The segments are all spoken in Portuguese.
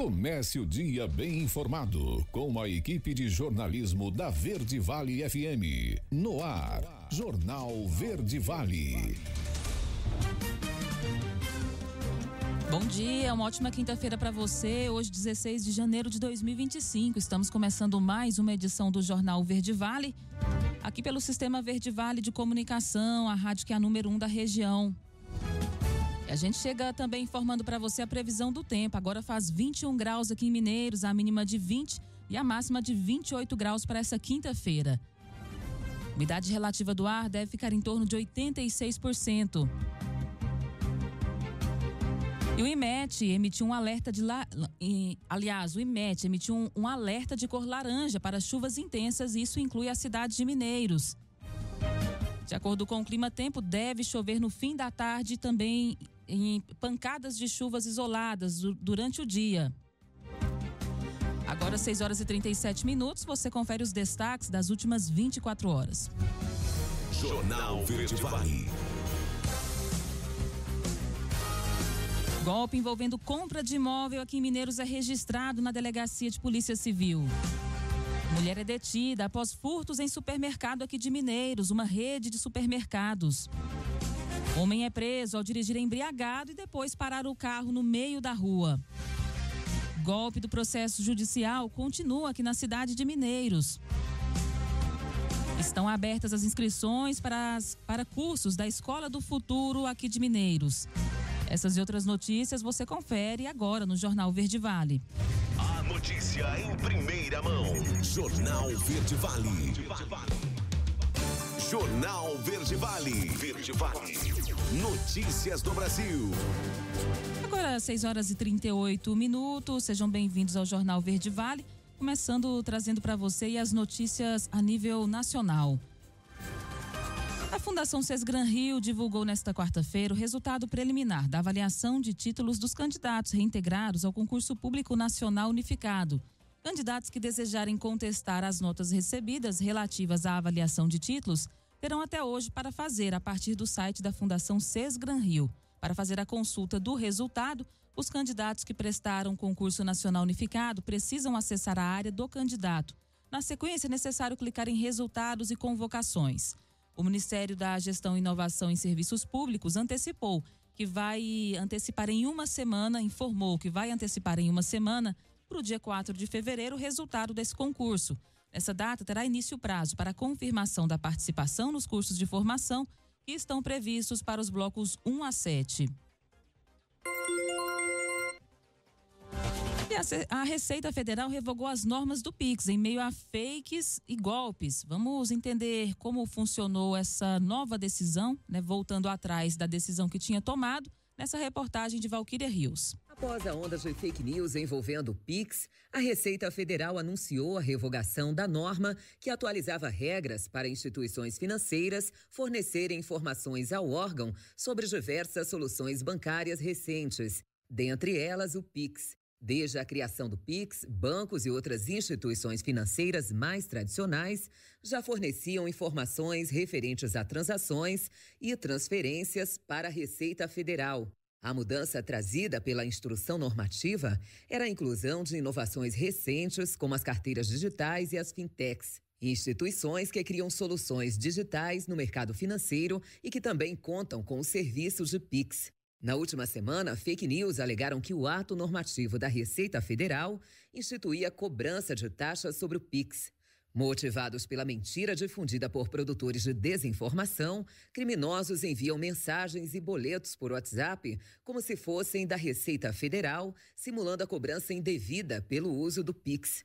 Comece o dia bem informado com a equipe de jornalismo da Verde Vale FM. No ar, Jornal Verde Vale. Bom dia, uma ótima quinta-feira para você. Hoje, 16 de janeiro de 2025. Estamos começando mais uma edição do Jornal Verde Vale. Aqui pelo Sistema Verde Vale de Comunicação, a rádio que é a número 1 da região. E a gente chega também informando para você a previsão do tempo. Agora faz 21 graus aqui em Mineiros, a mínima de 20 e a máxima de 28 graus para essa quinta-feira. Umidade relativa do ar deve ficar em torno de 86%. E o IMET emitiu um alerta o IMET emitiu um alerta de cor laranja para chuvas intensas e isso inclui a cidade de Mineiros. De acordo com o clima-tempo, deve chover no fim da tarde e também em pancadas de chuvas isoladas durante o dia. Agora, 6 horas e 37 minutos, você confere os destaques das últimas 24 horas. Jornal Verde Vale. Golpe envolvendo compra de imóvel aqui em Mineiros é registrado na Delegacia de Polícia Civil. Mulher é detida após furtos em supermercado aqui de Mineiros, uma rede de supermercados. Homem é preso ao dirigir embriagado e depois parar o carro no meio da rua. Golpe do processo judicial continua aqui na cidade de Mineiros. Estão abertas as inscrições para cursos da Escola do Futuro aqui de Mineiros. Essas e outras notícias você confere agora no Jornal Verde Vale. A notícia em primeira mão. Jornal Verde Vale. Jornal Verde Vale. Verde Vale. Notícias do Brasil. Agora, 6 horas e 38 minutos. Sejam bem-vindos ao Jornal Verde Vale. Começando trazendo para você as notícias a nível nacional. A Fundação Sesgran Rio divulgou nesta quarta-feira o resultado preliminar da avaliação de títulos dos candidatos reintegrados ao concurso público nacional unificado. Candidatos que desejarem contestar as notas recebidas relativas à avaliação de títulos terão até hoje para fazer a partir do site da Fundação Sesgran Rio. Para fazer a consulta do resultado, os candidatos que prestaram concurso nacional unificado precisam acessar a área do candidato. Na sequência, é necessário clicar em resultados e convocações. O Ministério da Gestão e Inovação em Serviços Públicos antecipou que vai antecipar em uma semana, informou que vai antecipar em uma semana para o dia 4 de fevereiro o resultado desse concurso. Nessa data terá início o prazo para a confirmação da participação nos cursos de formação que estão previstos para os blocos 1 a 7. A Receita Federal revogou as normas do Pix em meio a fakes e golpes. Vamos entender como funcionou essa nova decisão, voltando atrás da decisão que tinha tomado, nessa reportagem de Valquíria Rios. Após a onda de fake news envolvendo o Pix, a Receita Federal anunciou a revogação da norma que atualizava regras para instituições financeiras fornecerem informações ao órgão sobre diversas soluções bancárias recentes, dentre elas o Pix. Desde a criação do Pix, bancos e outras instituições financeiras mais tradicionais já forneciam informações referentes a transações e transferências para a Receita Federal. A mudança trazida pela instrução normativa era a inclusão de inovações recentes, como as carteiras digitais e as fintechs, instituições que criam soluções digitais no mercado financeiro e que também contam com os serviços de Pix. Na última semana, fake news alegaram que o ato normativo da Receita Federal instituía cobrança de taxas sobre o Pix. Motivados pela mentira difundida por produtores de desinformação, criminosos enviam mensagens e boletos por WhatsApp como se fossem da Receita Federal, simulando a cobrança indevida pelo uso do Pix.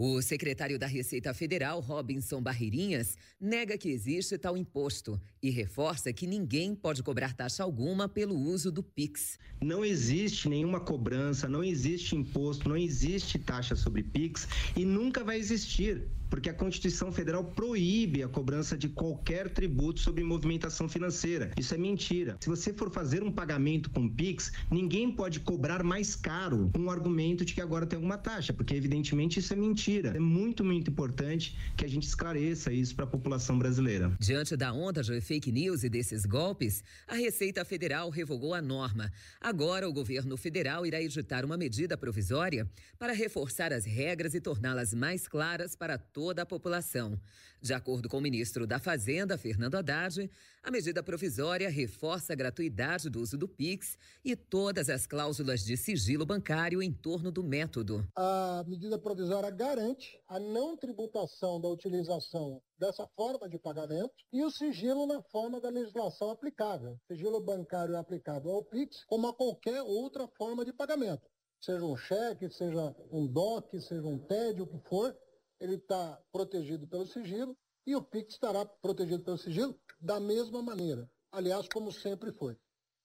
O secretário da Receita Federal, Robinson Barreirinhas, nega que existe tal imposto e reforça que ninguém pode cobrar taxa alguma pelo uso do Pix. Não existe nenhuma cobrança, não existe imposto, não existe taxa sobre Pix e nunca vai existir. porque a Constituição Federal proíbe a cobrança de qualquer tributo sobre movimentação financeira. Isso é mentira. Se você for fazer um pagamento com Pix, ninguém pode cobrar mais caro com o argumento de que agora tem alguma taxa, porque evidentemente isso é mentira. É muito, muito importante que a gente esclareça isso para a população brasileira. Diante da onda de fake news e desses golpes, a Receita Federal revogou a norma. Agora o governo federal irá editar uma medida provisória para reforçar as regras e torná-las mais claras para toda a população. De acordo com o ministro da Fazenda, Fernando Haddad, a medida provisória reforça a gratuidade do uso do Pix e todas as cláusulas de sigilo bancário em torno do método. A medida provisória garante a não tributação da utilização dessa forma de pagamento e o sigilo na forma da legislação aplicável. O sigilo bancário é aplicável ao Pix como a qualquer outra forma de pagamento. Seja um cheque, seja um DOC, seja um TED, o que for, ele está protegido pelo sigilo e o Pix estará protegido pelo sigilo da mesma maneira. Aliás, como sempre foi.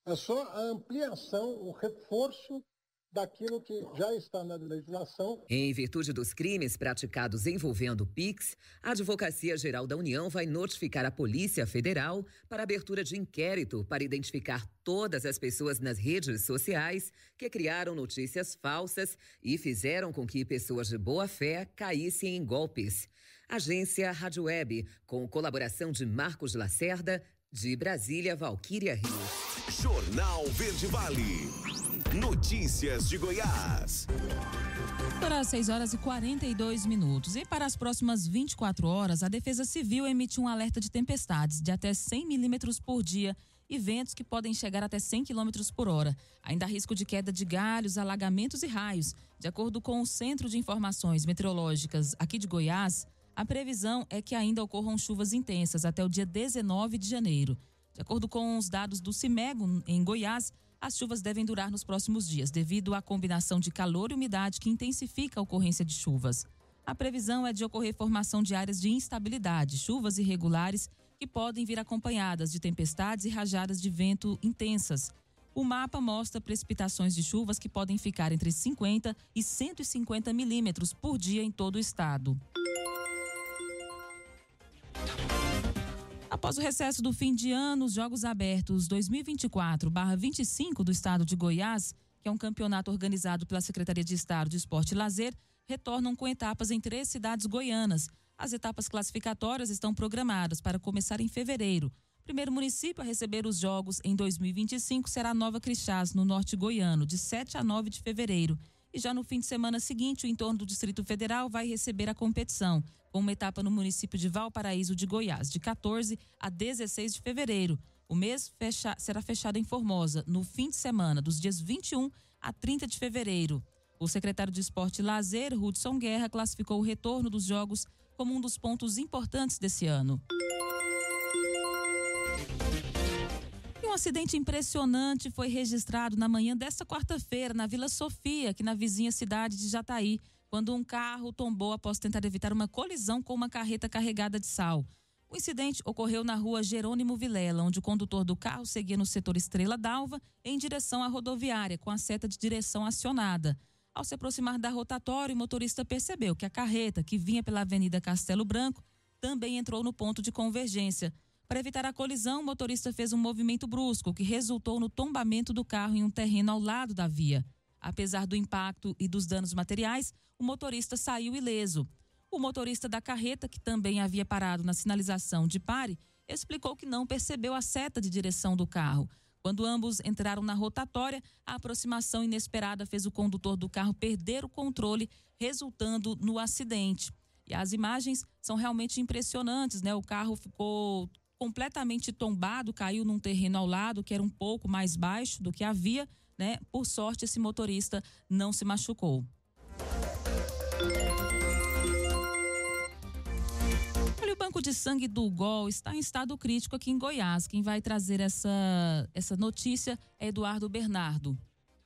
É só a ampliação, o reforço daquilo que já está na legislação. Em virtude dos crimes praticados envolvendo o Pix, a Advocacia Geral da União vai notificar a Polícia Federal para abertura de inquérito para identificar todas as pessoas nas redes sociais que criaram notícias falsas e fizeram com que pessoas de boa fé caíssem em golpes. Agência Rádio Web, com colaboração de Marcos Lacerda, de Brasília, Valquíria Rios. Jornal Verde Vale. Notícias de Goiás. Agora 6h42. E para as próximas 24 horas, a Defesa Civil emitiu um alerta de tempestades de até 100 milímetros por dia e ventos que podem chegar até 100 quilômetros por hora. Ainda há risco de queda de galhos, alagamentos e raios. De acordo com o Centro de Informações Meteorológicas aqui de Goiás, a previsão é que ainda ocorram chuvas intensas até o dia 19 de janeiro. De acordo com os dados do CIMEGO, em Goiás, as chuvas devem durar nos próximos dias, devido à combinação de calor e umidade que intensifica a ocorrência de chuvas. A previsão é de ocorrer formação de áreas de instabilidade, chuvas irregulares que podem vir acompanhadas de tempestades e rajadas de vento intensas. O mapa mostra precipitações de chuvas que podem ficar entre 50 e 150 milímetros por dia em todo o estado. Após o recesso do fim de ano, os Jogos Abertos 2024/25 do estado de Goiás, que é um campeonato organizado pela Secretaria de Estado de Esporte e Lazer, retornam com etapas em 3 cidades goianas. As etapas classificatórias estão programadas para começar em fevereiro. O primeiro município a receber os Jogos em 2025 será Nova Crixás, no norte goiano, de 7 a 9 de fevereiro. E já no fim de semana seguinte, o entorno do Distrito Federal vai receber a competição, com uma etapa no município de Valparaíso de Goiás, de 14 a 16 de fevereiro. O mês será fechado em Formosa, no fim de semana, dos dias 21 a 30 de fevereiro. O secretário de Esporte e Lazer, Hudson Guerra, classificou o retorno dos Jogos como um dos pontos importantes desse ano. Um acidente impressionante foi registrado na manhã desta quarta-feira na Vila Sofia, aqui na vizinha cidade de Jataí, quando um carro tombou após tentar evitar uma colisão com uma carreta carregada de sal. O incidente ocorreu na rua Jerônimo Vilela, onde o condutor do carro seguia no setor Estrela d'Alva em direção à rodoviária, com a seta de direção acionada. Ao se aproximar da rotatória, o motorista percebeu que a carreta, que vinha pela Avenida Castelo Branco, também entrou no ponto de convergência. Para evitar a colisão, o motorista fez um movimento brusco, que resultou no tombamento do carro em um terreno ao lado da via. Apesar do impacto e dos danos materiais, o motorista saiu ileso. O motorista da carreta, que também havia parado na sinalização de pare, explicou que não percebeu a seta de direção do carro. Quando ambos entraram na rotatória, a aproximação inesperada fez o condutor do carro perder o controle, resultando no acidente. E as imagens são realmente impressionantes, né? O carro ficou completamente tombado, caiu num terreno ao lado que era um pouco mais baixo do que a via, né? Por sorte, esse motorista não se machucou. Olha, o banco de sangue do GOL está em estado crítico aqui em Goiás. Quem vai trazer essa notícia é Eduardo Bernardo.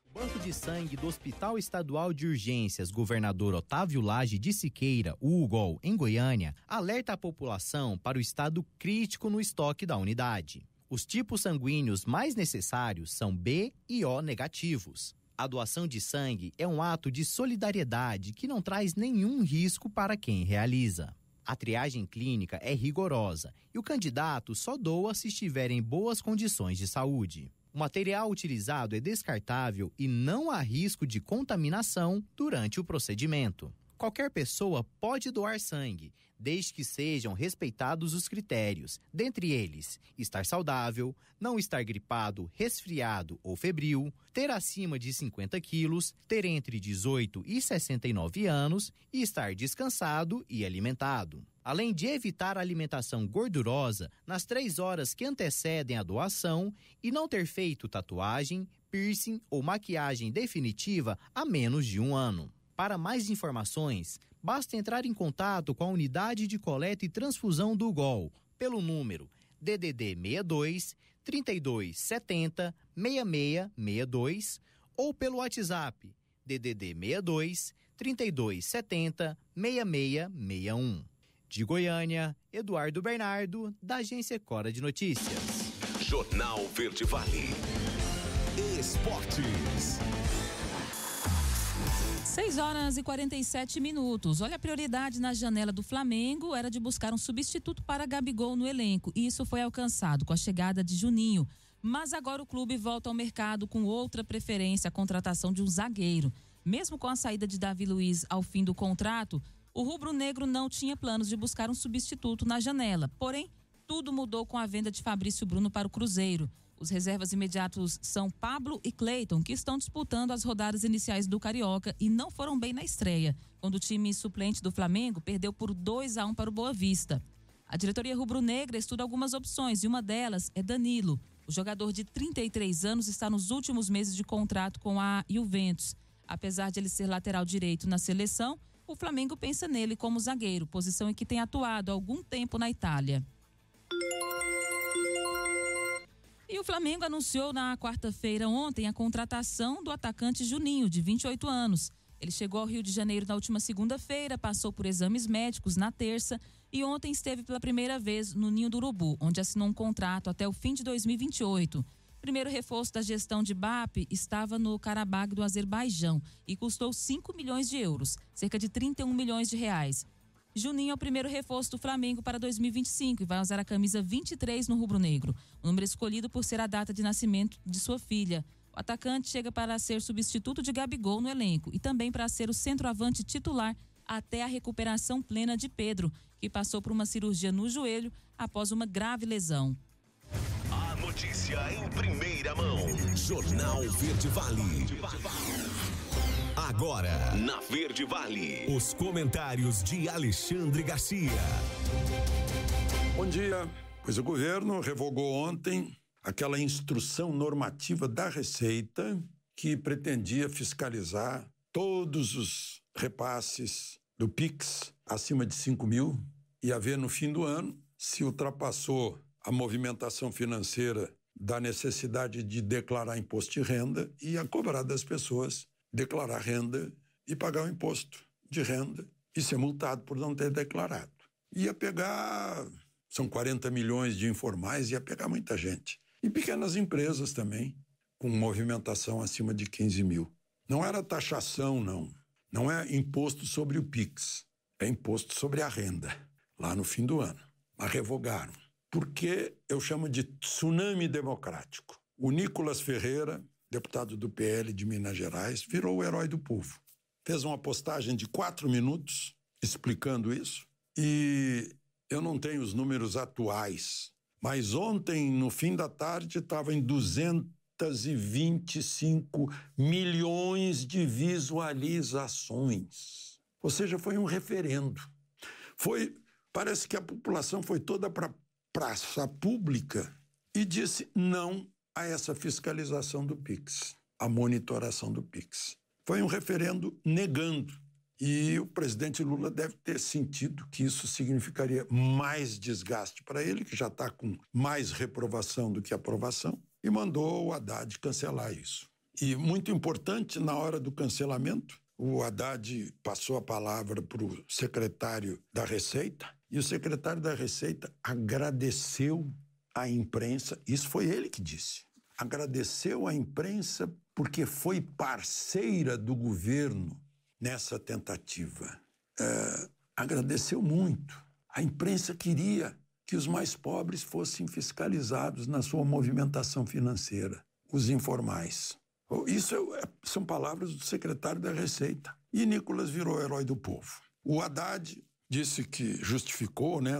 O Banco de Sangue do Hospital Estadual de Urgências Governador Otávio Lage de Siqueira, o UGOL, em Goiânia, alerta a população para o estado crítico no estoque da unidade. Os tipos sanguíneos mais necessários são B e O negativos. A doação de sangue é um ato de solidariedade que não traz nenhum risco para quem realiza. A triagem clínica é rigorosa e o candidato só doa se estiver em boas condições de saúde. O material utilizado é descartável e não há risco de contaminação durante o procedimento. Qualquer pessoa pode doar sangue, desde que sejam respeitados os critérios, dentre eles, estar saudável, não estar gripado, resfriado ou febril, ter acima de 50 quilos, ter entre 18 e 69 anos e estar descansado e alimentado. Além de evitar a alimentação gordurosa nas 3 horas que antecedem a doação e não ter feito tatuagem, piercing ou maquiagem definitiva há menos de 1 ano. Para mais informações, basta entrar em contato com a unidade de coleta e transfusão do UGOL pelo número DDD 62 3270 6662 ou pelo WhatsApp DDD 62 3270 6661. De Goiânia, Eduardo Bernardo, da Agência Cora de Notícias. Jornal Verde Vale. Esportes. 6h47. Olha, a prioridade na janela do Flamengo era de buscar um substituto para Gabigol no elenco. E isso foi alcançado com a chegada de Juninho. Mas agora o clube volta ao mercado com outra preferência, a contratação de um zagueiro. Mesmo com a saída de Davi Luiz ao fim do contrato, o rubro-negro não tinha planos de buscar um substituto na janela. Porém, tudo mudou com a venda de Fabrício Bruno para o Cruzeiro. Os reservas imediatos são Pablo e Cleiton, que estão disputando as rodadas iniciais do Carioca e não foram bem na estreia, quando o time suplente do Flamengo perdeu por 2-1 para o Boa Vista. A diretoria rubro-negra estuda algumas opções e uma delas é Danilo. O jogador de 33 anos está nos últimos meses de contrato com a Juventus. Apesar de ele ser lateral direito na seleção, o Flamengo pensa nele como zagueiro, posição em que tem atuado há algum tempo na Itália. E o Flamengo anunciou na quarta-feira ontem a contratação do atacante Juninho, de 28 anos. Ele chegou ao Rio de Janeiro na última segunda-feira, passou por exames médicos na terça e ontem esteve pela primeira vez no Ninho do Urubu, onde assinou um contrato até o fim de 2028. O primeiro reforço da gestão de BAP estava no Karabag do Azerbaijão e custou 5 milhões de euros, cerca de 31 milhões de reais. Juninho é o primeiro reforço do Flamengo para 2025 e vai usar a camisa 23 no rubro-negro, o número escolhido por ser a data de nascimento de sua filha. O atacante chega para ser substituto de Gabigol no elenco e também para ser o centroavante titular até a recuperação plena de Pedro, que passou por uma cirurgia no joelho após uma grave lesão. A notícia em primeira mão. Jornal Verde Vale. Agora, na Verde Vale, os comentários de Alexandre Garcia. Bom dia. Pois o governo revogou ontem aquela instrução normativa da Receita que pretendia fiscalizar todos os repasses do PIX acima de 5 mil e haver no fim do ano, se ultrapassou a movimentação financeira da necessidade de declarar imposto de renda, e a cobrar das pessoas declarar renda e pagar o imposto de renda e ser multado por não ter declarado. Ia pegar, são 40 milhões de informais, ia pegar muita gente. E pequenas empresas também, com movimentação acima de 15 mil. Não era taxação, não. Não é imposto sobre o PIX, é imposto sobre a renda, lá no fim do ano. Mas revogaram. Porque eu chamo de tsunami democrático. O Nicolas Ferreira, deputado do PL de Minas Gerais, virou o herói do povo. Fez uma postagem de 4 minutos explicando isso. E eu não tenho os números atuais, mas ontem, no fim da tarde, estava em 225 milhões de visualizações. Ou seja, foi um referendo. Parece que a população foi toda para a praça pública e disse não a essa fiscalização do PIX, a monitoração do PIX. Foi um referendo negando. E o presidente Lula deve ter sentido que isso significaria mais desgaste para ele, que já está com mais reprovação do que aprovação, e mandou o Haddad cancelar isso. E muito importante, na hora do cancelamento, o Haddad passou a palavra para o secretário da Receita, e o secretário da Receita agradeceu à imprensa, isso foi ele que disse, agradeceu à imprensa porque foi parceira do governo nessa tentativa. Agradeceu muito. A imprensa queria que os mais pobres fossem fiscalizados na sua movimentação financeira, os informais. Isso são palavras do secretário da Receita. E Nicolas virou herói do povo. O Haddad disse que justificou, né,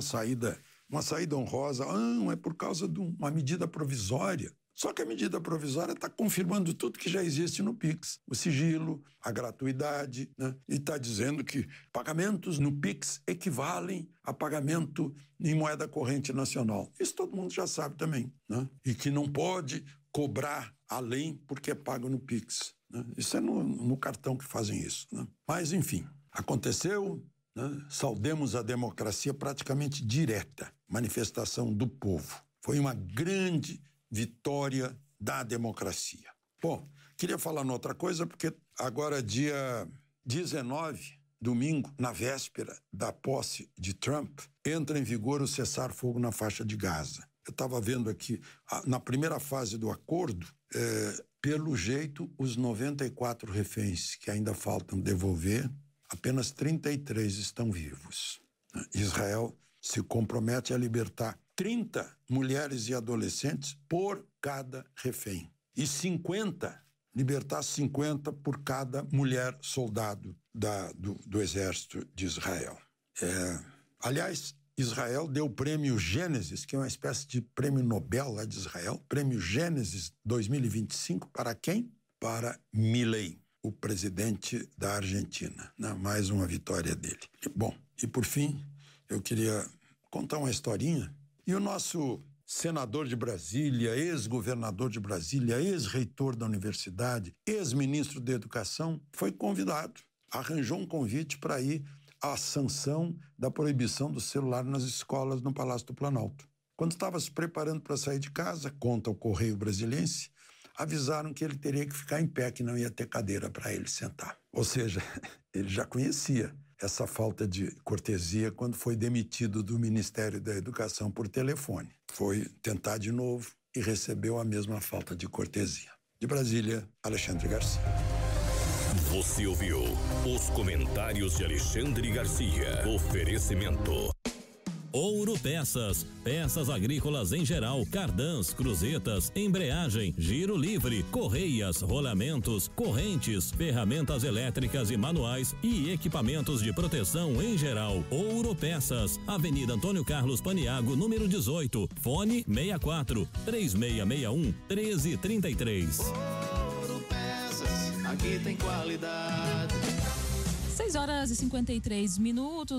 uma saída honrosa. É por causa de uma medida provisória. Só que a medida provisória está confirmando tudo que já existe no Pix. O sigilo, a gratuidade, né? E está dizendo que pagamentos no Pix equivalem a pagamento em moeda corrente nacional. Isso todo mundo já sabe também, né? E que não pode cobrar além porque é pago no Pix, né? Isso é no cartão que fazem isso, né? Mas, enfim, aconteceu, né? Saudemos a democracia praticamente direta, manifestação do povo. Foi uma grande vitória da democracia. Bom, queria falar noutra coisa, porque agora dia 19, domingo, na véspera da posse de Trump, entra em vigor o cessar-fogo na faixa de Gaza. Eu estava vendo aqui, na primeira fase do acordo, pelo jeito, os 94 reféns que ainda faltam devolver, apenas 33 estão vivos. Israel se compromete a libertar 30 mulheres e adolescentes por cada refém. E libertar 50 por cada mulher soldado do exército de Israel. Aliás, Israel deu o prêmio Gênesis, que é uma espécie de prêmio Nobel lá de Israel, prêmio Gênesis 2025, para quem? Para Milei, o presidente da Argentina. Mais uma vitória dele. Bom, e por fim, eu queria contar uma historinha. E o nosso senador de Brasília, ex-governador de Brasília, ex-reitor da universidade, ex-ministro da Educação, foi convidado, arranjou um convite para ir à sanção da proibição do celular nas escolas no Palácio do Planalto. Quando estava se preparando para sair de casa, conta o Correio Brasiliense, avisaram que ele teria que ficar em pé, que não ia ter cadeira para ele sentar. Ou seja, ele já conhecia essa falta de cortesia quando foi demitido do Ministério da Educação por telefone. Foi tentar de novo e recebeu a mesma falta de cortesia. De Brasília, Alexandre Garcia. Você ouviu os comentários de Alexandre Garcia. Oferecimento Ouro Peças, peças agrícolas em geral, cardãs, cruzetas, embreagem, giro livre, correias, rolamentos, correntes, ferramentas elétricas e manuais e equipamentos de proteção em geral. Ouro Peças, Avenida Antônio Carlos Paniago, número 18, fone 64-3661-1333. Ouro Peças, aqui tem qualidade. 6h53,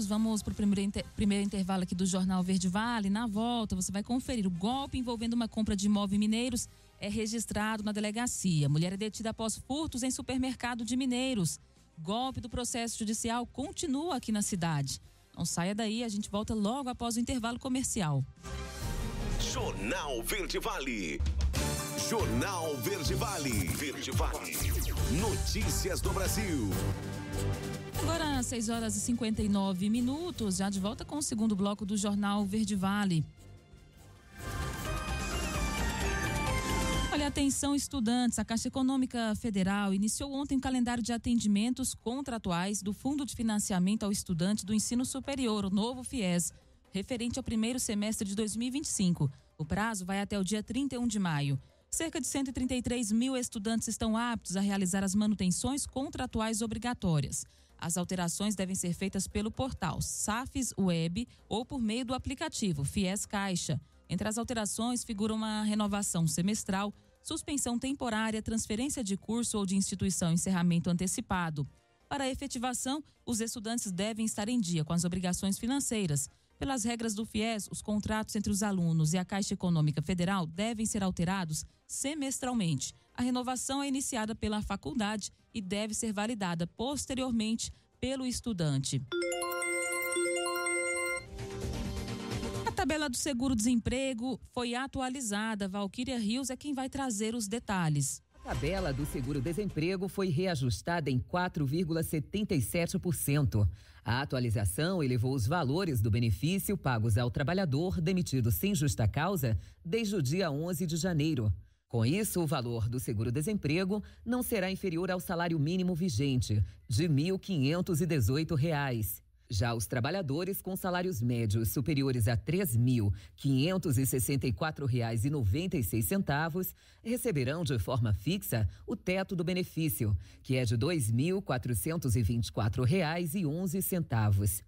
vamos para o primeiro intervalo aqui do Jornal Verde Vale. Na volta, você vai conferir o golpe envolvendo uma compra de imóveis mineiros é registrado na delegacia. Mulher é detida após furtos em supermercado de Mineiros. Golpe do processo judicial continua aqui na cidade. Não saia daí, a gente volta logo após o intervalo comercial. Jornal Verde Vale. Jornal Verde Vale. Verde Vale. Notícias do Brasil. Agora, 6h59, já de volta com o segundo bloco do Jornal Verde Vale. Olha, atenção estudantes, a Caixa Econômica Federal iniciou ontem um calendário de atendimentos contratuais do Fundo de Financiamento ao Estudante do Ensino Superior, o novo FIES, referente ao primeiro semestre de 2025. O prazo vai até o dia 31 de maio. Cerca de 133 mil estudantes estão aptos a realizar as manutenções contratuais obrigatórias. As alterações devem ser feitas pelo portal SAFES Web ou por meio do aplicativo FIES Caixa. Entre as alterações figuram uma renovação semestral, suspensão temporária, transferência de curso ou de instituição, encerramento antecipado. Para a efetivação, os estudantes devem estar em dia com as obrigações financeiras. Pelas regras do FIES, os contratos entre os alunos e a Caixa Econômica Federal devem ser alterados semestralmente. A renovação é iniciada pela faculdade e deve ser validada posteriormente pelo estudante. A tabela do seguro-desemprego foi atualizada. Valquíria Rios é quem vai trazer os detalhes. A tabela do seguro-desemprego foi reajustada em 4,77%. A atualização elevou os valores do benefício pagos ao trabalhador demitido sem justa causa desde o dia 11 de janeiro. Com isso, o valor do seguro-desemprego não será inferior ao salário mínimo vigente, de R$ 1.518. Já os trabalhadores com salários médios superiores a R$ 3.564,96 receberão de forma fixa o teto do benefício, que é de R$ 2.424,11.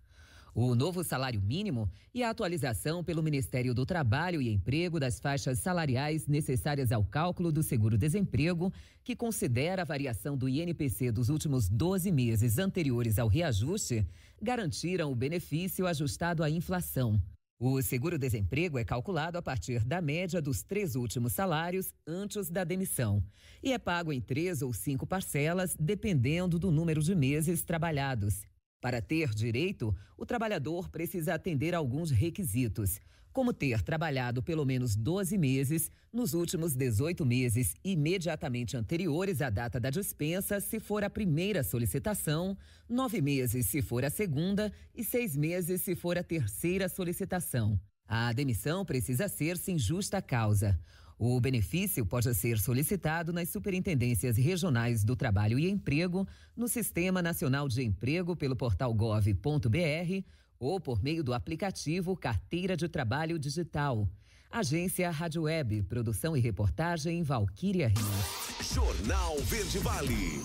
O novo salário mínimo e a atualização pelo Ministério do Trabalho e Emprego das faixas salariais necessárias ao cálculo do seguro-desemprego, que considera a variação do INPC dos últimos 12 meses anteriores ao reajuste, garantiram o benefício ajustado à inflação. O seguro-desemprego é calculado a partir da média dos 3 últimos salários antes da demissão e é pago em 3 ou 5 parcelas, dependendo do número de meses trabalhados. Para ter direito, o trabalhador precisa atender a alguns requisitos, como ter trabalhado pelo menos 12 meses nos últimos 18 meses imediatamente anteriores à data da dispensa, se for a primeira solicitação, 9 meses se for a segunda e 6 meses se for a terceira solicitação. A demissão precisa ser sem justa causa. O benefício pode ser solicitado nas Superintendências Regionais do Trabalho e Emprego, no Sistema Nacional de Emprego pelo portal gov.br ou por meio do aplicativo Carteira de Trabalho Digital. Agência Rádio Web, produção e reportagem Valquíria Rios. Jornal Verde Vale.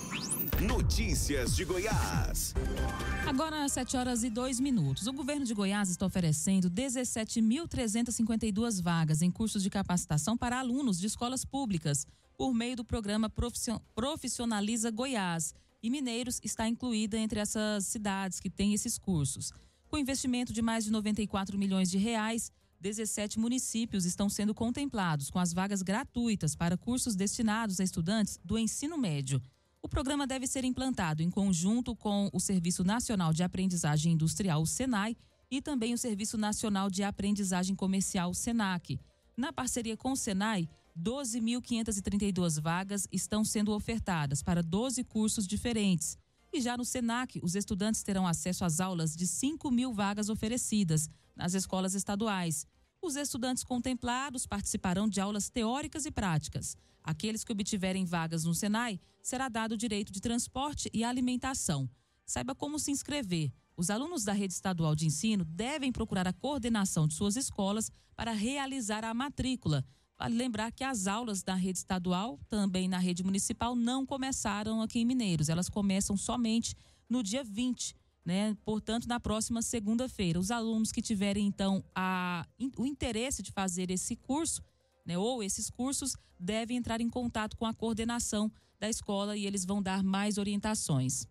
Notícias de Goiás. Agora às 7h02. O governo de Goiás está oferecendo 17.352 vagas em cursos de capacitação para alunos de escolas públicas, por meio do programa Profissionaliza Goiás. E Mineiros está incluída entre essas cidades que têm esses cursos. Com investimento de mais de R$94 milhões, 17 municípios estão sendo contemplados com as vagas gratuitas para cursos destinados a estudantes do ensino médio. O programa deve ser implantado em conjunto com o Serviço Nacional de Aprendizagem Industrial, o SENAI, e também o Serviço Nacional de Aprendizagem Comercial, o SENAC. Na parceria com o SENAI, 12.532 vagas estão sendo ofertadas para 12 cursos diferentes. E já no SENAC, os estudantes terão acesso às aulas de 5.000 vagas oferecidas nas escolas estaduais. Os estudantes contemplados participarão de aulas teóricas e práticas. Aqueles que obtiverem vagas no SENAI, será dado o direito de transporte e alimentação. Saiba como se inscrever. Os alunos da rede estadual de ensino devem procurar a coordenação de suas escolas para realizar a matrícula. Vale lembrar que as aulas da rede estadual, também na rede municipal, não começaram aqui em Mineiros. Elas começam somente no dia 20, né? Portanto, na próxima segunda-feira. Os alunos que tiverem, então, o interesse de fazer esse curso, né, ou esses cursos, devem entrar em contato com a coordenação da escola e eles vão dar mais orientações.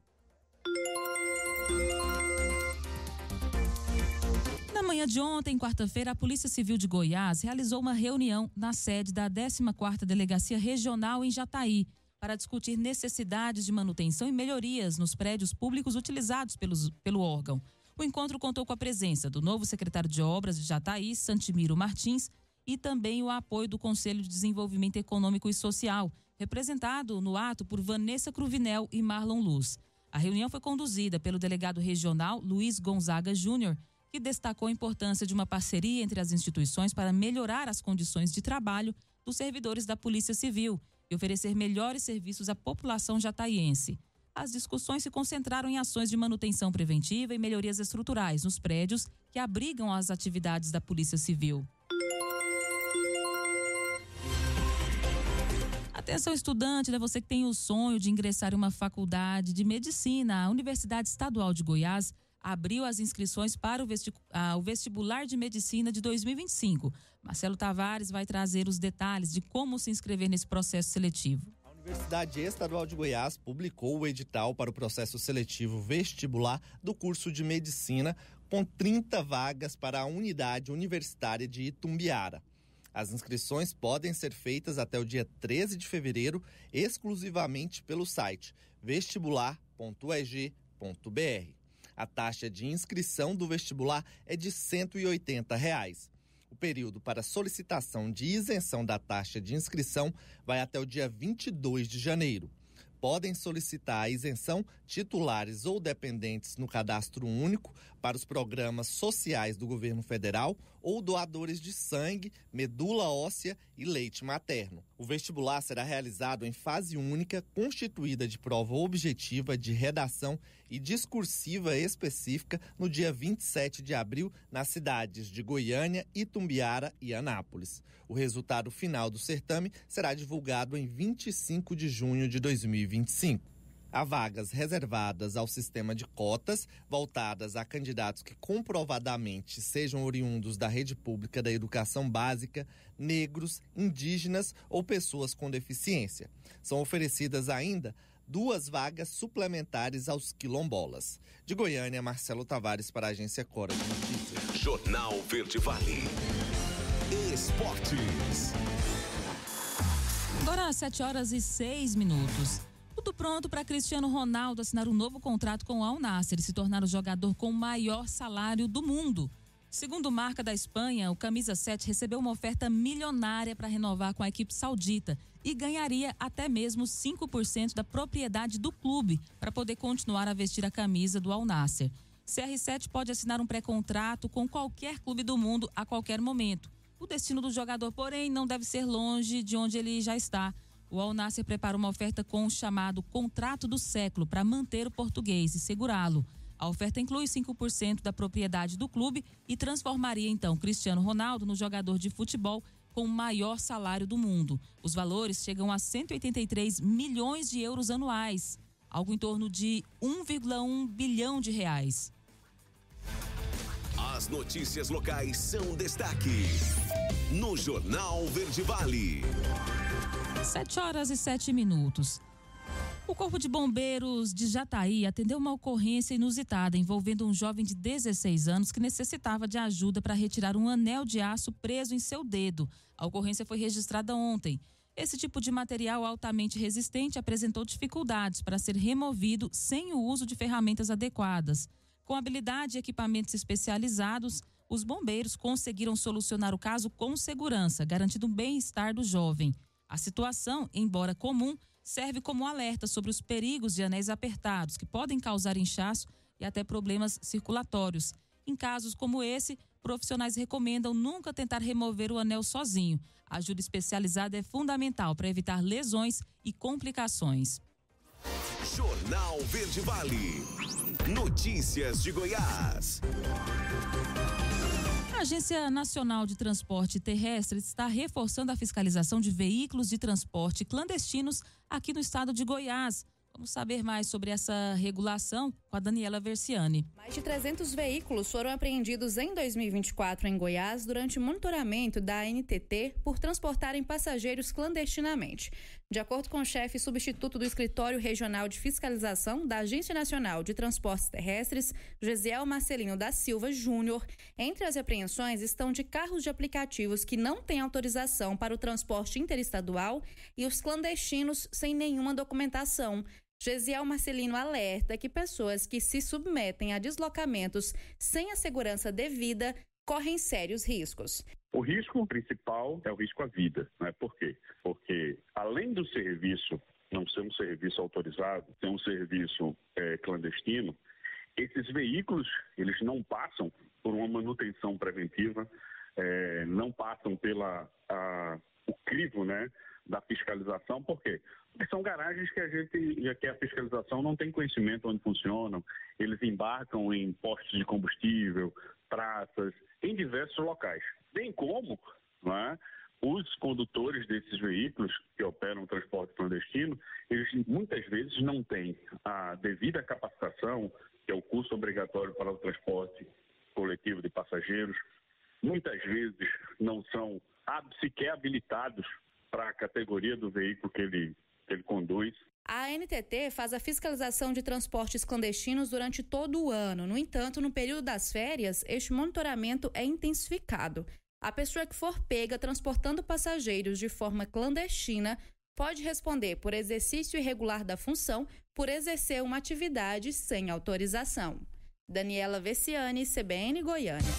Na manhã de ontem, quarta-feira, a Polícia Civil de Goiás realizou uma reunião na sede da 14ª Delegacia Regional em Jataí para discutir necessidades de manutenção e melhorias nos prédios públicos utilizados pelo órgão. O encontro contou com a presença do novo secretário de Obras de Jataí, Santimiro Martins, e também o apoio do Conselho de Desenvolvimento Econômico e Social, representado no ato por Vanessa Cruvinel e Marlon Luz. A reunião foi conduzida pelo delegado regional Luiz Gonzaga Júnior, que destacou a importância de uma parceria entre as instituições para melhorar as condições de trabalho dos servidores da Polícia Civil e oferecer melhores serviços à população jataiense. As discussões se concentraram em ações de manutenção preventiva e melhorias estruturais nos prédios que abrigam as atividades da Polícia Civil. Atenção, estudante, né? Você que tem o sonho de ingressar em uma faculdade de medicina, a Universidade Estadual de Goiás abriu as inscrições para o vestibular de medicina de 2025. Marcelo Tavares vai trazer os detalhes de como se inscrever nesse processo seletivo. A Universidade Estadual de Goiás publicou o edital para o processo seletivo vestibular do curso de medicina, com 30 vagas para a unidade universitária de Itumbiara. As inscrições podem ser feitas até o dia 13 de fevereiro, exclusivamente pelo site vestibular.eg.br. A taxa de inscrição do vestibular é de R$ 180. O período para solicitação de isenção da taxa de inscrição vai até o dia 22 de janeiro. Podem solicitar a isenção titulares ou dependentes no cadastro único para os programas sociais do governo federal ou doadores de sangue, medula óssea e leite materno. O vestibular será realizado em fase única, constituída de prova objetiva, de redação e discursiva específica no dia 27 de abril nas cidades de Goiânia, Itumbiara e Anápolis. O resultado final do certame será divulgado em 25 de junho de 2025. Há vagas reservadas ao sistema de cotas, voltadas a candidatos que comprovadamente sejam oriundos da rede pública da educação básica, negros, indígenas ou pessoas com deficiência. São oferecidas ainda 2 vagas suplementares aos quilombolas. De Goiânia, Marcelo Tavares para a Agência Cora de Notícias. Jornal Verde Vale. Esportes. Agora às 7h06. Tudo pronto para Cristiano Ronaldo assinar um novo contrato com o Al Nassr e se tornar o jogador com o maior salário do mundo. Segundo Marca da Espanha, o camisa 7 recebeu uma oferta milionária para renovar com a equipe saudita e ganharia até mesmo 5% da propriedade do clube para poder continuar a vestir a camisa do Al Nassr. CR7 pode assinar um pré-contrato com qualquer clube do mundo a qualquer momento. O destino do jogador, porém, não deve ser longe de onde ele já está. O Al Nassr prepara uma oferta com o chamado contrato do século para manter o português e segurá-lo. A oferta inclui 5% da propriedade do clube e transformaria então Cristiano Ronaldo no jogador de futebol com o maior salário do mundo. Os valores chegam a 183 milhões de euros anuais, algo em torno de 1,1 bilhão de reais. As notícias locais são destaque no Jornal Verde Vale. 7h07. O Corpo de Bombeiros de Jataí atendeu uma ocorrência inusitada envolvendo um jovem de 16 anos que necessitava de ajuda para retirar um anel de aço preso em seu dedo. A ocorrência foi registrada ontem. Esse tipo de material altamente resistente apresentou dificuldades para ser removido sem o uso de ferramentas adequadas. Com habilidade e equipamentos especializados, os bombeiros conseguiram solucionar o caso com segurança, garantindo o bem-estar do jovem. A situação, embora comum, serve como alerta sobre os perigos de anéis apertados, que podem causar inchaço e até problemas circulatórios. Em casos como esse, profissionais recomendam nunca tentar remover o anel sozinho. A ajuda especializada é fundamental para evitar lesões e complicações. Jornal Verde Vale. Notícias de Goiás. A Agência Nacional de Transporte Terrestre está reforçando a fiscalização de veículos de transporte clandestinos aqui no estado de Goiás. Vamos saber mais sobre essa regulação com a Daniela Versiani. Mais de 300 veículos foram apreendidos em 2024 em Goiás durante monitoramento da ANTT por transportarem passageiros clandestinamente. De acordo com o chefe substituto do Escritório Regional de Fiscalização da Agência Nacional de Transportes Terrestres, Gesiel Marcelino da Silva Júnior, entre as apreensões estão de carros de aplicativos que não têm autorização para o transporte interestadual e os clandestinos sem nenhuma documentação. Gesiel Marcelino alerta que pessoas que se submetem a deslocamentos sem a segurança devida correm sérios riscos. O risco principal é o risco à vida, né? Por quê? Porque além do serviço não ser um serviço autorizado, ser um serviço clandestino, esses veículos eles não passam por uma manutenção preventiva, não passam o crivo, né, da fiscalização. Por quê? Porque são garagens que a fiscalização não tem conhecimento onde funcionam. Eles embarcam em postos de combustível, praças, em diversos locais. Bem como, né, os condutores desses veículos que operam o transporte clandestino, eles muitas vezes não têm a devida capacitação, que é o curso obrigatório para o transporte coletivo de passageiros. Muitas vezes não são sequer habilitados para a categoria do veículo que ele conduz. A ANTT faz a fiscalização de transportes clandestinos durante todo o ano. No entanto, no período das férias, este monitoramento é intensificado. A pessoa que for pega transportando passageiros de forma clandestina pode responder por exercício irregular da função por exercer uma atividade sem autorização. Daniela Versiani, CBN Goiânia.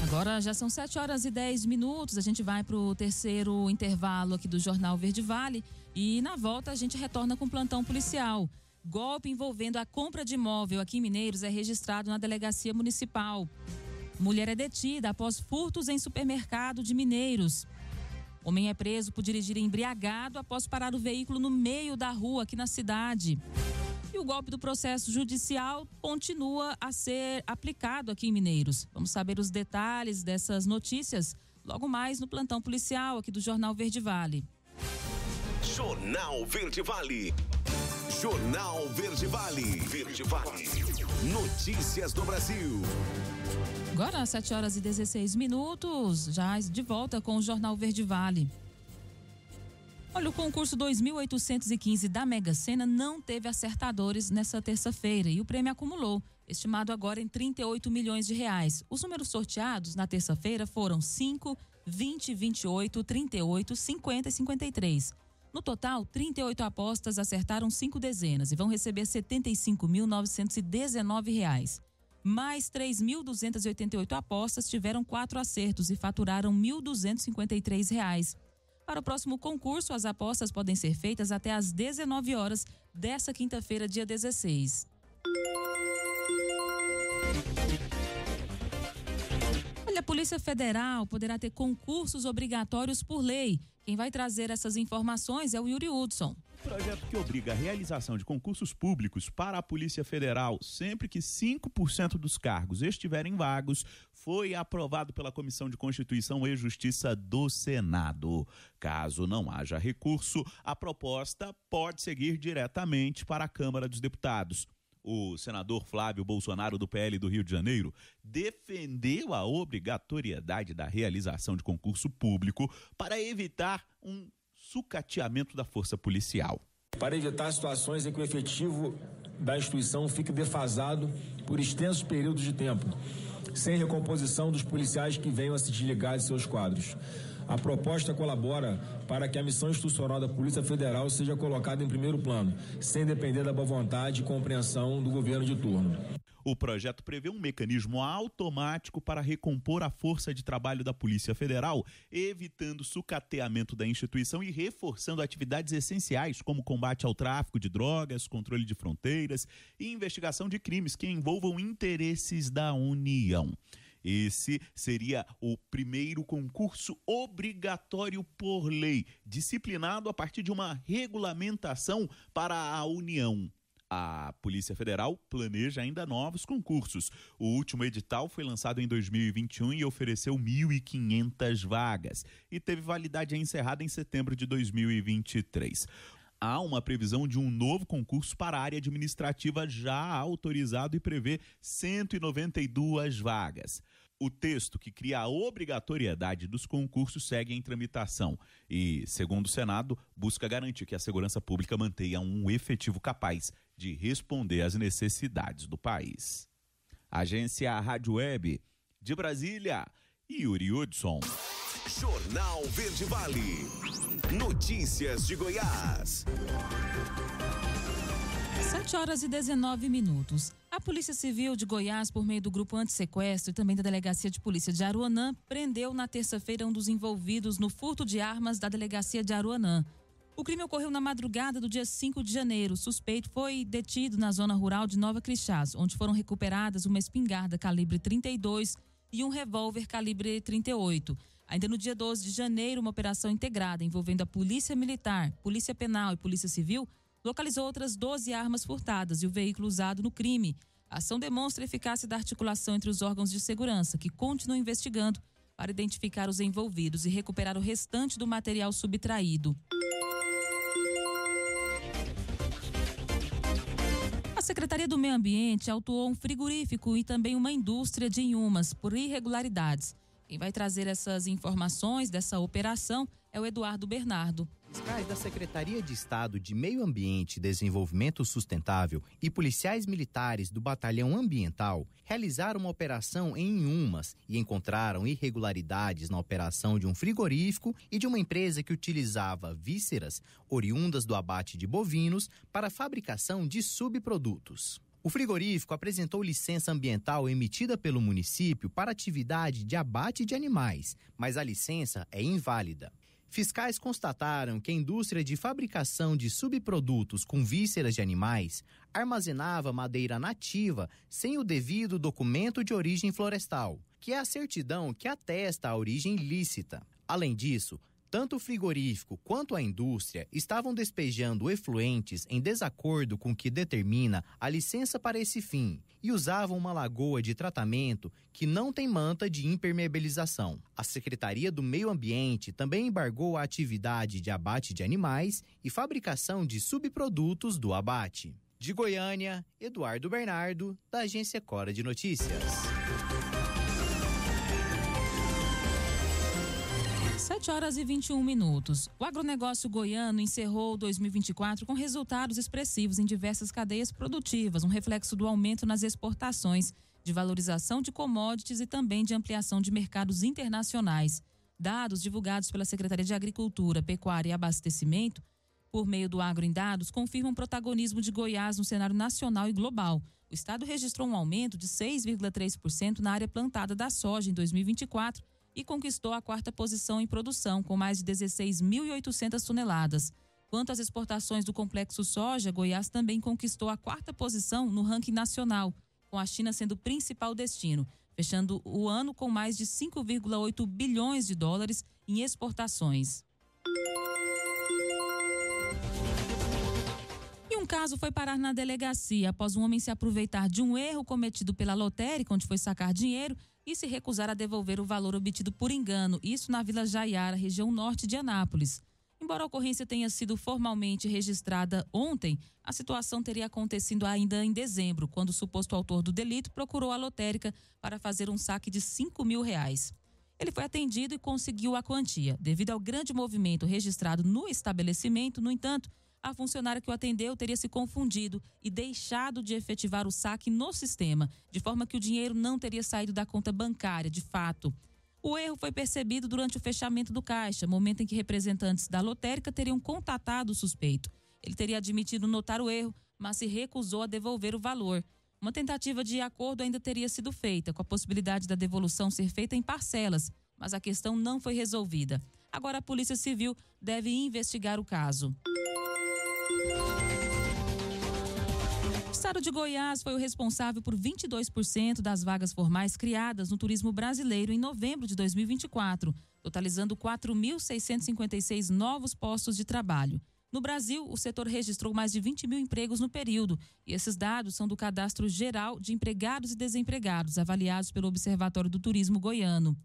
Agora já são 7h10. A gente vai para o terceiro intervalo aqui do Jornal Verde Vale e na volta a gente retorna com o plantão policial. Golpe envolvendo a compra de imóvel aqui em Mineiros é registrado na Delegacia Municipal. Mulher é detida após furtos em supermercado de Mineiros. Homem é preso por dirigir embriagado após parar o veículo no meio da rua aqui na cidade. E o golpe do processo judicial continua a ser aplicado aqui em Mineiros. Vamos saber os detalhes dessas notícias logo mais no plantão policial aqui do Jornal Verde Vale. Jornal Verde Vale. Jornal Verde Vale. Verde Vale. Notícias do Brasil. Agora, 7h16, já de volta com o Jornal Verde Vale. Olha, o concurso 2.815 da Mega Sena não teve acertadores nessa terça-feira e o prêmio acumulou, estimado agora em 38 milhões de reais. Os números sorteados na terça-feira foram 5, 20, 28, 38, 50 e 53. No total, 38 apostas acertaram 5 dezenas e vão receber R$ 75.919. Mais 3.288 apostas tiveram 4 acertos e faturaram R$ 1.253. Para o próximo concurso, as apostas podem ser feitas até às 19 horas desta quinta-feira, dia 16. Olha, a Polícia Federal poderá ter concursos obrigatórios por lei. Quem vai trazer essas informações é o Yuri Hudson. Projeto que obriga a realização de concursos públicos para a Polícia Federal sempre que 5% dos cargos estiverem vagos foi aprovado pela Comissão de Constituição e Justiça do Senado. Caso não haja recurso, a proposta pode seguir diretamente para a Câmara dos Deputados. O senador Flávio Bolsonaro, do PL do Rio de Janeiro, defendeu a obrigatoriedade da realização de concurso público para evitar um sucateamento da força policial. Para evitar situações em que o efetivo da instituição fique defasado por extensos períodos de tempo, sem recomposição dos policiais que venham a se desligar de seus quadros. A proposta colabora para que a missão institucional da Polícia Federal seja colocada em primeiro plano, sem depender da boa vontade e compreensão do governo de turno. O projeto prevê um mecanismo automático para recompor a força de trabalho da Polícia Federal, evitando sucateamento da instituição e reforçando atividades essenciais como combate ao tráfico de drogas, controle de fronteiras e investigação de crimes que envolvam interesses da União. Esse seria o primeiro concurso obrigatório por lei, disciplinado a partir de uma regulamentação para a União. A Polícia Federal planeja ainda novos concursos. O último edital foi lançado em 2021 e ofereceu 1.500 vagas e teve validade encerrada em setembro de 2023. Há uma previsão de um novo concurso para a área administrativa já autorizado e prevê 192 vagas. O texto que cria a obrigatoriedade dos concursos segue em tramitação e, segundo o Senado, busca garantir que a segurança pública mantenha um efetivo capaz de responder às necessidades do país. Agência Rádio Web de Brasília, Yuri Hudson. Jornal Verde Vale. Notícias de Goiás. 7h19. A Polícia Civil de Goiás, por meio do Grupo Antissequestro e também da Delegacia de Polícia de Aruanã, prendeu na terça-feira um dos envolvidos no furto de armas da Delegacia de Aruanã. O crime ocorreu na madrugada do dia 5 de janeiro. O suspeito foi detido na zona rural de Nova Crixás, onde foram recuperadas uma espingarda calibre 32 e um revólver calibre 38. Ainda no dia 12 de janeiro, uma operação integrada envolvendo a Polícia Militar, Polícia Penal e Polícia Civil localizou outras 12 armas furtadas e o veículo usado no crime. A ação demonstra a eficácia da articulação entre os órgãos de segurança, que continuam investigando para identificar os envolvidos e recuperar o restante do material subtraído. A Secretaria do Meio Ambiente autuou um frigorífico e também uma indústria de Inhumas por irregularidades. Quem vai trazer essas informações dessa operação é o Eduardo Bernardo. Fiscais da Secretaria de Estado de Meio Ambiente e Desenvolvimento Sustentável e policiais militares do Batalhão Ambiental realizaram uma operação em Inhumas e encontraram irregularidades na operação de um frigorífico e de uma empresa que utilizava vísceras oriundas do abate de bovinos para a fabricação de subprodutos. O frigorífico apresentou licença ambiental emitida pelo município para atividade de abate de animais, mas a licença é inválida. Fiscais constataram que a indústria de fabricação de subprodutos com vísceras de animais armazenava madeira nativa sem o devido documento de origem florestal. que é a certidão que atesta a origem lícita. Além disso, tanto o frigorífico quanto a indústria estavam despejando efluentes em desacordo com o que determina a licença para esse fim e usavam uma lagoa de tratamento que não tem manta de impermeabilização. A Secretaria do Meio Ambiente também embargou a atividade de abate de animais e fabricação de subprodutos do abate. De Goiânia, Eduardo Bernardo, da Agência Cora de Notícias. 7h21. O agronegócio goiano encerrou 2024 com resultados expressivos em diversas cadeias produtivas, um reflexo do aumento nas exportações, de valorização de commodities e também de ampliação de mercados internacionais. Dados divulgados pela Secretaria de Agricultura, Pecuária e Abastecimento, por meio do Agro em Dados, confirmam o protagonismo de Goiás no cenário nacional e global. O estado registrou um aumento de 6,3% na área plantada da soja em 2024, e conquistou a 4ª posição em produção, com mais de 16.800 toneladas. Quanto às exportações do complexo soja, Goiás também conquistou a 4ª posição no ranking nacional, com a China sendo o principal destino, fechando o ano com mais de 5,8 bilhões de dólares em exportações. E um caso foi parar na delegacia após um homem se aproveitar de um erro cometido pela lotérica, onde foi sacar dinheiro, e se recusar a devolver o valor obtido por engano, isso na Vila Jaiara, região norte de Anápolis. Embora a ocorrência tenha sido formalmente registrada ontem, a situação teria acontecido ainda em dezembro, quando o suposto autor do delito procurou a lotérica para fazer um saque de R$5.000. Ele foi atendido e conseguiu a quantia. Devido ao grande movimento registrado no estabelecimento, no entanto, a funcionária que o atendeu teria se confundido e deixado de efetivar o saque no sistema, de forma que o dinheiro não teria saído da conta bancária, de fato. O erro foi percebido durante o fechamento do caixa, momento em que representantes da lotérica teriam contatado o suspeito. Ele teria admitido notar o erro, mas se recusou a devolver o valor. Uma tentativa de acordo ainda teria sido feita, com a possibilidade da devolução ser feita em parcelas, mas a questão não foi resolvida. Agora a Polícia Civil deve investigar o caso. O estado de Goiás foi o responsável por 22% das vagas formais criadas no turismo brasileiro em novembro de 2024, totalizando 4.656 novos postos de trabalho. No Brasil, o setor registrou mais de 20 mil empregos no período, e esses dados são do Cadastro Geral de Empregados e Desempregados, avaliados pelo Observatório do Turismo Goiano.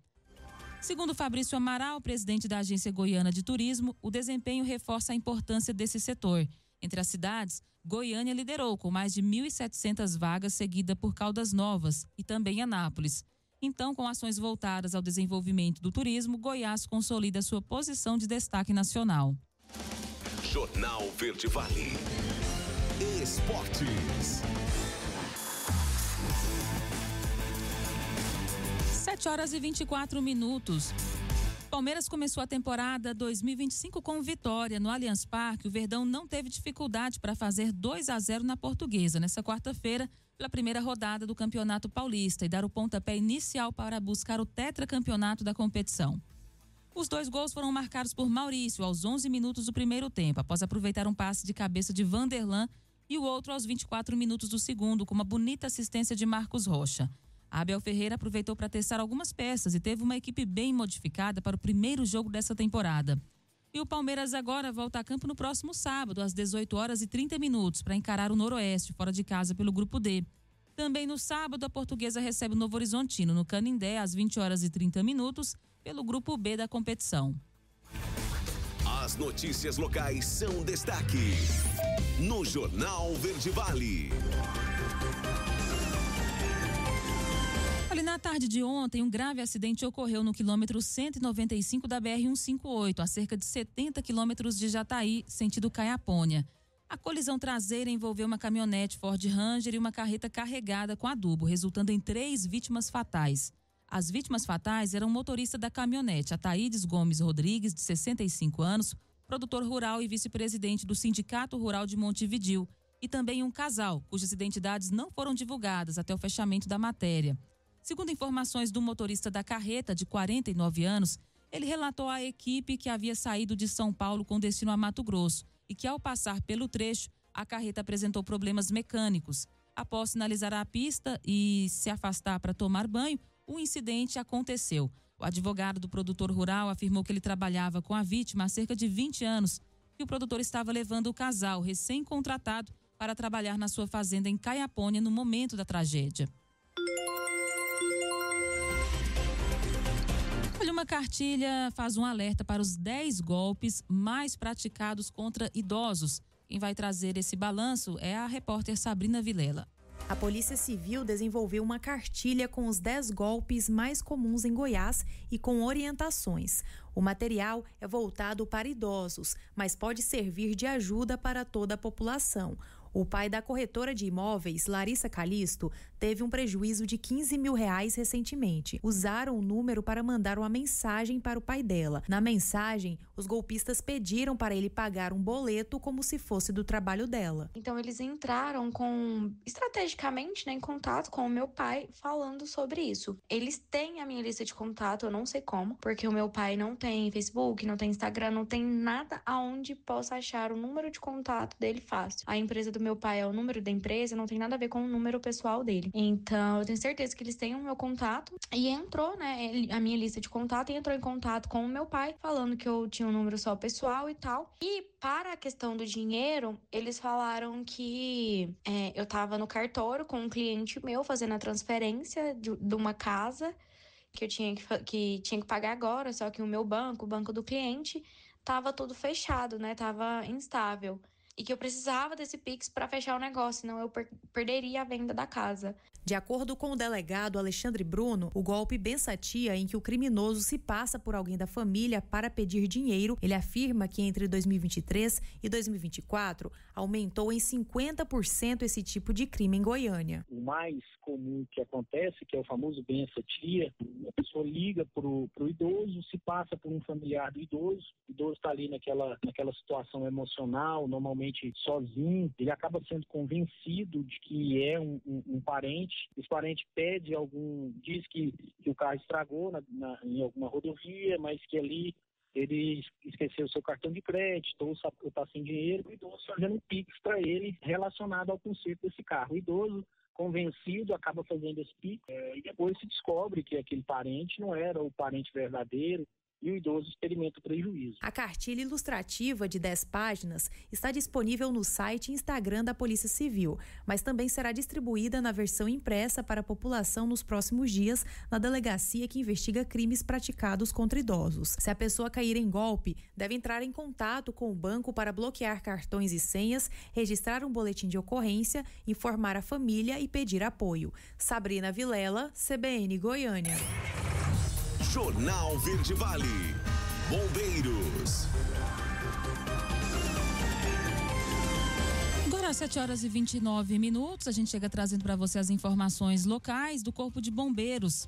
Segundo Fabrício Amaral, presidente da Agência Goiana de Turismo, o desempenho reforça a importância desse setor. Entre as cidades, Goiânia liderou com mais de 1.700 vagas, seguida por Caldas Novas e também Anápolis. Então, com ações voltadas ao desenvolvimento do turismo, Goiás consolida sua posição de destaque nacional. Jornal Verde Vale. Esportes. 7h24. Palmeiras começou a temporada 2025 com vitória no Allianz Parque. O Verdão não teve dificuldade para fazer 2-0 na Portuguesa nessa quarta-feira, pela primeira rodada do Campeonato Paulista, e dar o pontapé inicial para buscar o tetracampeonato da competição. Os 2 gols foram marcados por Maurício aos 11 minutos do primeiro tempo, após aproveitar um passe de cabeça de Vanderlan, e o outro aos 24 minutos do segundo, com uma bonita assistência de Marcos Rocha. Abel Ferreira aproveitou para testar algumas peças e teve uma equipe bem modificada para o primeiro jogo dessa temporada. E o Palmeiras agora volta a campo no próximo sábado, às 18h30, para encarar o Noroeste, fora de casa pelo Grupo D. Também no sábado, a Portuguesa recebe o Novo Horizontino, no Canindé, às 20h30, pelo Grupo B da competição. As notícias locais são destaque no Jornal Verde Vale. Na tarde de ontem, um grave acidente ocorreu no quilômetro 195 da BR-158, a cerca de 70 quilômetros de Jataí, sentido Caiapônia. A colisão traseira envolveu uma caminhonete Ford Ranger e uma carreta carregada com adubo, resultando em 3 vítimas fatais. As vítimas fatais eram o motorista da caminhonete, Ataídes Gomes Rodrigues, de 65 anos, produtor rural e vice-presidente do Sindicato Rural de Montevidéu, e também um casal, cujas identidades não foram divulgadas até o fechamento da matéria. Segundo informações do motorista da carreta, de 49 anos, ele relatou à equipe que havia saído de São Paulo com destino a Mato Grosso e que, ao passar pelo trecho, a carreta apresentou problemas mecânicos. Após sinalizar a pista e se afastar para tomar banho, o incidente aconteceu. O advogado do produtor rural afirmou que ele trabalhava com a vítima há cerca de 20 anos e o produtor estava levando o casal recém-contratado para trabalhar na sua fazenda em Caiapônia no momento da tragédia. Olha, uma cartilha faz um alerta para os 10 golpes mais praticados contra idosos. Quem vai trazer esse balanço é a repórter Sabrina Vilela. A Polícia Civil desenvolveu uma cartilha com os 10 golpes mais comuns em Goiás e com orientações. O material é voltado para idosos, mas pode servir de ajuda para toda a população. O pai da corretora de imóveis, Larissa Calisto, teve um prejuízo de R$15 mil recentemente. Usaram o número para mandar uma mensagem para o pai dela. Na mensagem, os golpistas pediram para ele pagar um boleto como se fosse do trabalho dela. Então eles entraram estrategicamente, em contato com o meu pai falando sobre isso. Eles têm a minha lista de contato, eu não sei como, porque o meu pai não tem Facebook, não tem Instagram, não tem nada aonde possa achar o número de contato dele fácil. A empresa do meu pai é o número da empresa, não tem nada a ver com o número pessoal dele. Então, eu tenho certeza que eles têm o meu contato e entrou, a minha lista de contato, e entrou em contato com o meu pai, falando que eu tinha um número só pessoal e tal. E para a questão do dinheiro, eles falaram que eu tava no cartório com um cliente meu fazendo a transferência de uma casa que eu tinha que pagar agora, só que o meu banco, o banco do cliente, tava tudo fechado, tava instável. E que eu precisava desse Pix para fechar o negócio, senão eu perderia a venda da casa. De acordo com o delegado Alexandre Bruno, o golpe bençatia em que o criminoso se passa por alguém da família para pedir dinheiro, ele afirma que entre 2023 e 2024 aumentou em 50% esse tipo de crime em Goiânia. O mais comum que acontece, que é o famoso bençatia, a pessoa liga pro idoso, se passa por um familiar do idoso, o idoso está ali naquela situação emocional, normalmente sozinho, ele acaba sendo convencido de que é um parente. Esse parente diz que o carro estragou em alguma rodovia, mas que ali ele esqueceu o seu cartão de crédito ou está sem dinheiro, o idoso fazendo um Pix para ele relacionado ao conserto desse carro. O idoso, convencido, acaba fazendo esse Pix e depois se descobre que aquele parente não era o parente verdadeiro, e o idoso experimenta o prejuízo. A cartilha ilustrativa de 10 páginas está disponível no site e Instagram da Polícia Civil, mas também será distribuída na versão impressa para a população nos próximos dias na delegacia que investiga crimes praticados contra idosos. Se a pessoa cair em golpe, deve entrar em contato com o banco para bloquear cartões e senhas, registrar um boletim de ocorrência, informar a família e pedir apoio. Sabrina Vilela, CBN Goiânia. Jornal Verde Vale. Bombeiros. Agora às 7h29, a gente chega trazendo para você as informações locais do Corpo de Bombeiros.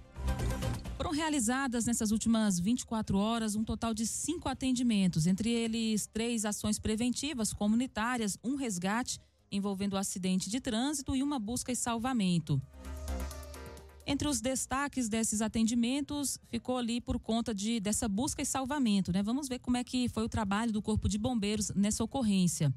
Foram realizadas nessas últimas 24 horas um total de 5 atendimentos, entre eles 3 ações preventivas comunitárias, um resgate envolvendo o acidente de trânsito e uma busca e salvamento. Entre os destaques desses atendimentos, ficou ali por conta dessa busca e salvamento, Vamos ver como é que foi o trabalho do Corpo de Bombeiros nessa ocorrência.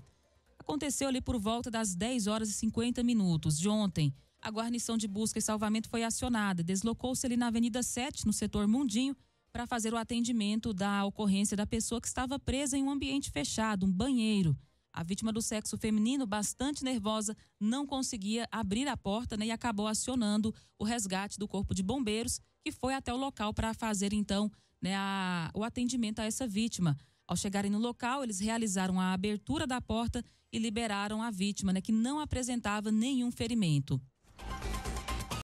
Aconteceu ali por volta das 10h50 de ontem. A guarnição de busca e salvamento foi acionada, deslocou-se ali na Avenida 7, no setor Mundinho, para fazer o atendimento da ocorrência da pessoa que estava presa em um ambiente fechado, um banheiro. A vítima do sexo feminino, bastante nervosa, não conseguia abrir a porta, e acabou acionando o resgate do Corpo de Bombeiros, que foi até o local para fazer, então, o atendimento a essa vítima. Ao chegarem no local, eles realizaram a abertura da porta e liberaram a vítima, que não apresentava nenhum ferimento.